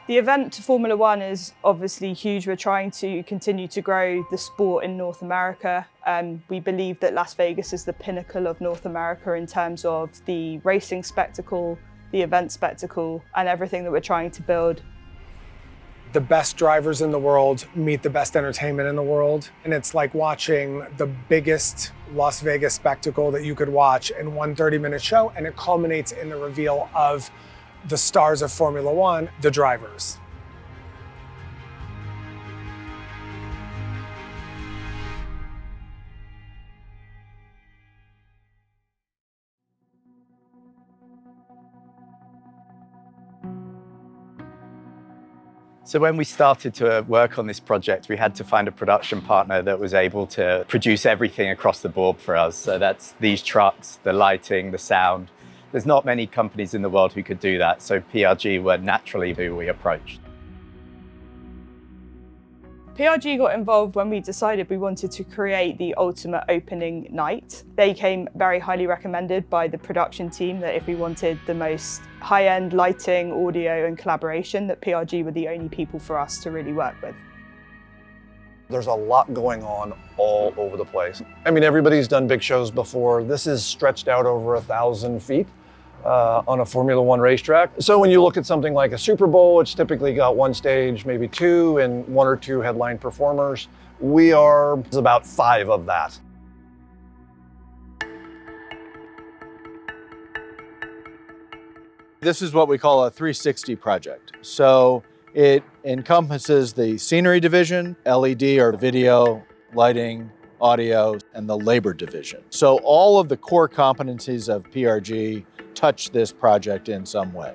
The event Formula One is obviously huge. We're trying to continue to grow the sport in North America. We believe that Las Vegas is the pinnacle of North America in terms of the racing spectacle, the event spectacle, and everything that we're trying to build. The best drivers in the world meet the best entertainment in the world. And it's like watching the biggest Las Vegas spectacle that you could watch in one 30-minute show, and it culminates in the reveal of the stars of Formula One, the drivers. So when we started to work on this project, we had to find a production partner that was able to produce everything across the board for us. So that's these trucks, the lighting, the sound. There's not many companies in the world who could do that, so PRG were naturally who we approached. PRG got involved when we decided we wanted to create the ultimate opening night. They came very highly recommended by the production team that if we wanted the most high-end lighting, audio and collaboration, that PRG were the only people for us to really work with. There's a lot going on all over the place. I mean, everybody's done big shows before. This is stretched out over 1,000 feet. On a Formula One racetrack. So when you look at something like a Super Bowl, it's typically got one stage, maybe two, and one or two headline performers. We are about 5 of that. This is what we call a 360 project. So it encompasses the scenery division, LED or video, lighting, audio, and the labor division. So all of the core competencies of PRG touch this project in some way.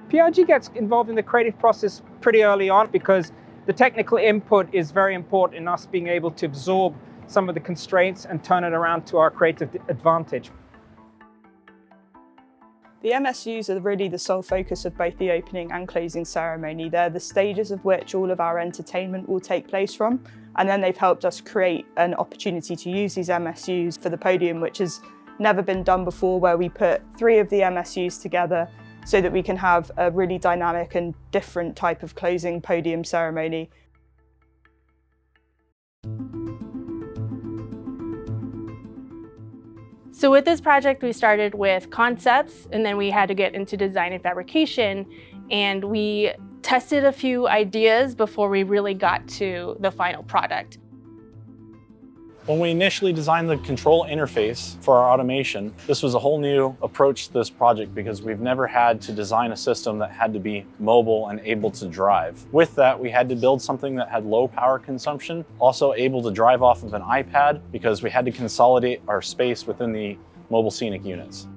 PRG gets involved in the creative process pretty early on because the technical input is very important in us being able to absorb some of the constraints and turn it around to our creative advantage. The MSUs are really the sole focus of both the opening and closing ceremony. They're the stages of which all of our entertainment will take place from. And then they've helped us create an opportunity to use these MSUs for the podium, which has never been done before, where we put 3 of the MSUs together so that we can have a really dynamic and different type of closing podium ceremony. So with this project, we started with concepts, and then we had to get into design and fabrication, and we tested a few ideas before we really got to the final product. When we initially designed the control interface for our automation, this was a whole new approach to this project because we've never had to design a system that had to be mobile and able to drive. With that, we had to build something that had low power consumption, also able to drive off of an iPad because we had to consolidate our space within the mobile Scenic units.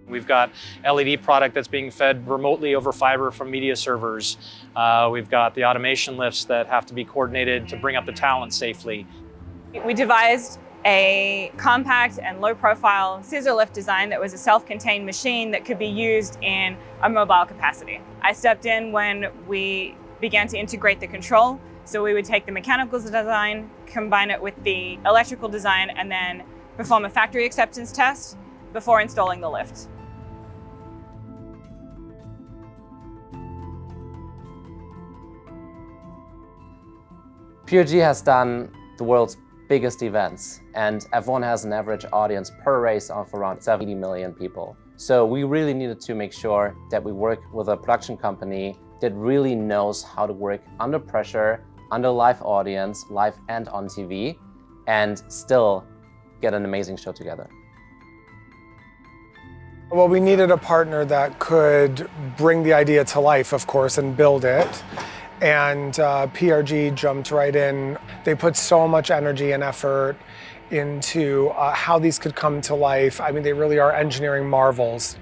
We've got LED product that's being fed remotely over fiber from media servers. We've got the automation lifts that have to be coordinated to bring up the talent safely. We devised a compact and low-profile scissor lift design that was a self-contained machine that could be used in a mobile capacity. I stepped in when we began to integrate the control, so we would take the mechanical design, combine it with the electrical design, and then perform a factory acceptance test before installing the lift. PRG has done the world's biggest events, and F1 has an average audience per race of around 70 million people. So we really needed to make sure that we work with a production company that really knows how to work under pressure, under live audience, live and on TV, and still get an amazing show together. Well, we needed a partner that could bring the idea to life, of course, and build it. And PRG jumped right in. They put so much energy and effort into how these could come to life. I mean, they really are engineering marvels.